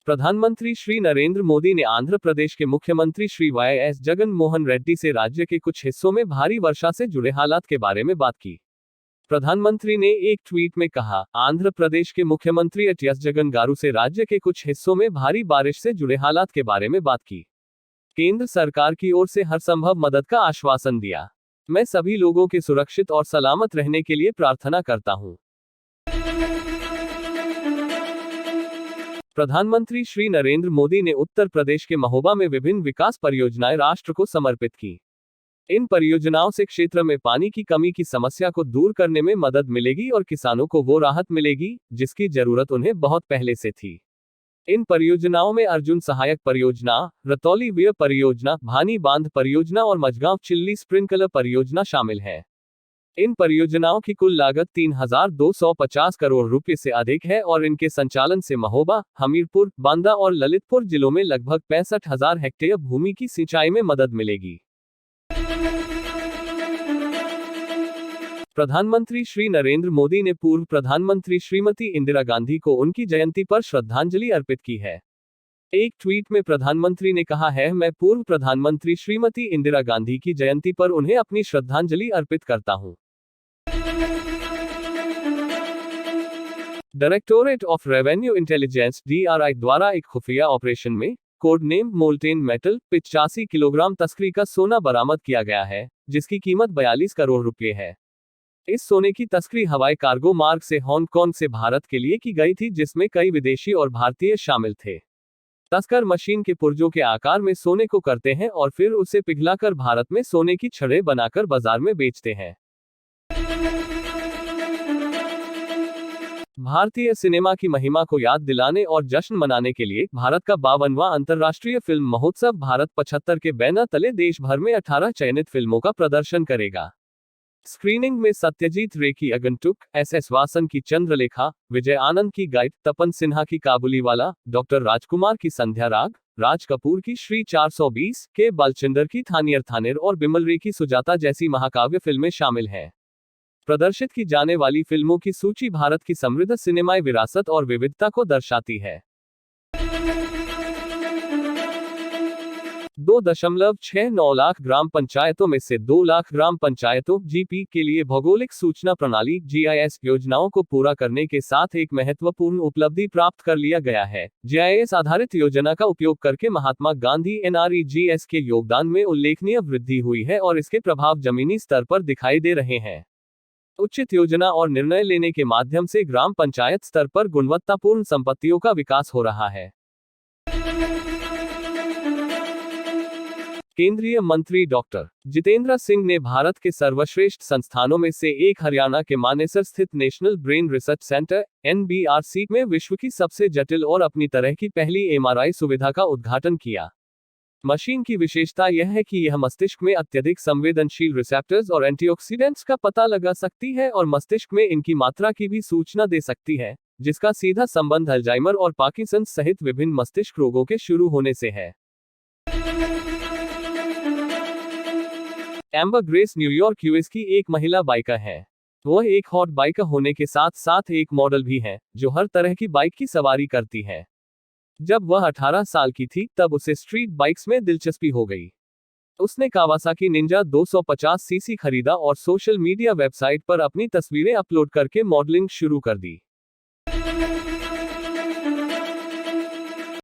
प्रधानमंत्री श्री नरेंद्र मोदी ने आंध्र प्रदेश के मुख्यमंत्री श्री वाई.एस. जगन मोहन रेड्डी से राज्य के कुछ हिस्सों में भारी वर्षा से जुड़े हालात के बारे में बात की। प्रधानमंत्री ने एक ट्वीट में कहा, आंध्र प्रदेश के मुख्यमंत्री एस जगन गारू से राज्य के कुछ हिस्सों में भारी बारिश से जुड़े हालात के बारे में बात की। केंद्र सरकार की ओर से हर संभव मदद का आश्वासन दिया। मैं सभी लोगों के सुरक्षित और सलामत रहने के लिए प्रार्थना करता हूं। प्रधानमंत्री श्री नरेंद्र मोदी ने उत्तर प्रदेश के महोबा में विभिन्न विकास परियोजनाएं राष्ट्र को समर्पित की। इन परियोजनाओं से क्षेत्र में पानी की कमी की समस्या को दूर करने में मदद मिलेगी और किसानों को वो राहत मिलेगी जिसकी जरूरत उन्हें बहुत पहले से थी। इन परियोजनाओं में अर्जुन सहायक परियोजना, रतौली व्यय परियोजना, भानी बांध परियोजना और मझगांव चिल्ली स्प्रिंकलर परियोजना शामिल है। इन परियोजनाओं की कुल लागत 3,250 करोड़ रुपए से अधिक है और इनके संचालन से महोबा, हमीरपुर, बांदा और ललितपुर जिलों में लगभग 65,000 हेक्टेयर भूमि की सिंचाई में मदद मिलेगी। प्रधानमंत्री श्री नरेंद्र मोदी ने पूर्व प्रधानमंत्री श्रीमती इंदिरा गांधी को उनकी जयंती पर श्रद्धांजलि अर्पित की है। एक ट्वीट में प्रधानमंत्री ने कहा है, मैं पूर्व प्रधानमंत्री श्रीमती इंदिरा गांधी की जयंती पर उन्हें अपनी श्रद्धांजलि अर्पित करता हूं। Directorate of revenue intelligence (DRI) द्वारा एक खुफिया ऑपरेशन में code name molten metal 85 kilogram तस्करी का सोना बरामद किया गया है, जिसकी कीमत 42 करोड़ रुपए है। इस सोने की तस्करी हवाई कार्गो मार्ग से हांगकांग से भारत के लिए की गई थी, जिसमें कई विदेशी और भारतीय शामिल थे। तस्कर मशीन के पुर्जों के आकार में सोने को करते हैं और फिर उसे पिघलाकर भारत में सोने की छड़ें बनाकर बाजार में बेचते हैं। भारतीय सिनेमा की महिमा को याद दिलाने और जश्न मनाने के लिए भारत का 52वां अंतर्राष्ट्रीय फिल्म महोत्सव भारत 75 के बैनर तले देश भर में 18 चयनित फिल्मों का प्रदर्शन करेगा। स्क्रीनिंग में सत्यजीत रे की अगंतुक, एस वासन की चंद्रलेखा, विजय आनंद की गाइड, तपन सिन्हा की काबुलीवाला, डॉक्टर राजकुमार की संध्या राग, राज कपूर की श्री 420, के बालचंदर की थानियर थानेर और बिमल रे की सुजाता जैसी महाकाव्य फिल्में शामिल हैं। प्रदर्शित की जाने वाली फिल्मों की सूची भारत की समृद्ध सिनेमाई विरासत और विविधता को दर्शाती है। 2.69 लाख ग्राम पंचायतों में से 2 लाख ग्राम पंचायतों (GP) के लिए भौगोलिक सूचना प्रणाली (GIS) योजनाओं को पूरा करने के साथ एक महत्वपूर्ण उपलब्धि प्राप्त कर लिया गया है। GIS आधारित योजना का उपयोग करके महात्मा गांधी NREGS के योगदान में उल्लेखनीय वृद्धि हुई है और इसके प्रभाव जमीनी स्तर पर दिखाई दे रहे हैं। उचित योजना और निर्णय लेने के माध्यम से ग्राम पंचायत स्तर पर गुणवत्तापूर्ण संपत्तियों का विकास हो रहा है। केंद्रीय मंत्री डॉक्टर जितेंद्र सिंह ने भारत के सर्वश्रेष्ठ संस्थानों में से एक हरियाणा के मानेसर स्थित national brain research centre (NBRC) में विश्व की सबसे जटिल और अपनी तरह की पहली MRI सुविधा का उद्घाटन किया। मशीन की विशेषता यह है कि यह मस्तिष्क में अत्यधिक संवेदनशील रिसेप्टर्स और एंटीऑक्सीडेंट्स का पता लगा सकती है और मस्तिष्क में इनकी मात्रा की भी सूचना दे सकती है, जिसका सीधा संबंध अल्जाइमर और पार्किंसंस सहित विभिन्न मस्तिष्क रोगों के शुरू होने से है। एम्बर ग्रेस न्यूयॉर्क यूएस की एक महिला बाइकर है। वह एक हॉट बाइकर होने के साथ साथ एक मॉडल भी है, जो हर तरह की बाइक की सवारी करती है। जब वह 18 साल की थी, तब उसे स्ट्रीट बाइक्स में दिलचस्पी हो गई। उसने कावासाकी निंजा 250 सीसी खरीदा और सोशल मीडिया वेबसाइट पर अपनी तस्वीरें अपलोड करके मॉडलिंग शुरू कर दी।